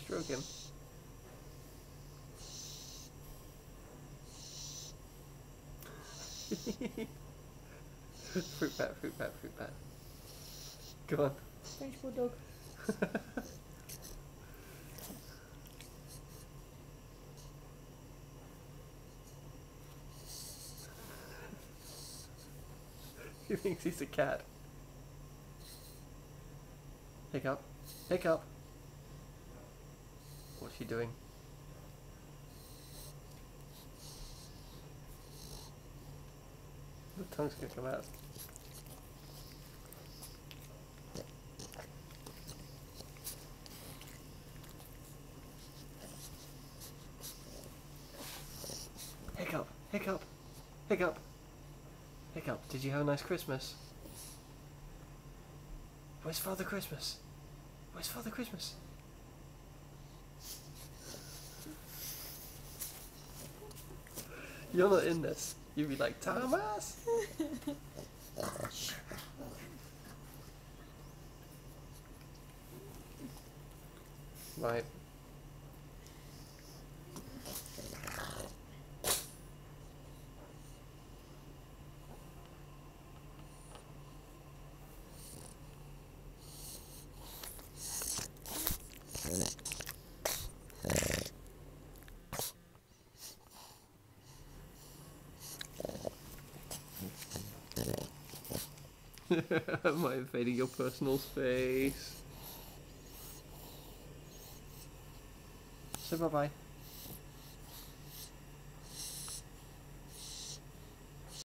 Stroke him. Fruit bat, fruit bat, fruit bat. Go on. French bulldog. He thinks he's a cat. Hiccup. Hiccup. What's she doing? The tongue's gonna come out. Hiccup. Hiccup. Hiccup. Hiccup. Did you have a nice Christmas? Where's Father Christmas? Where's Father Christmas? You're not in this. You'd be like, Thomas! Right. Am I invading your personal space? Say bye-bye.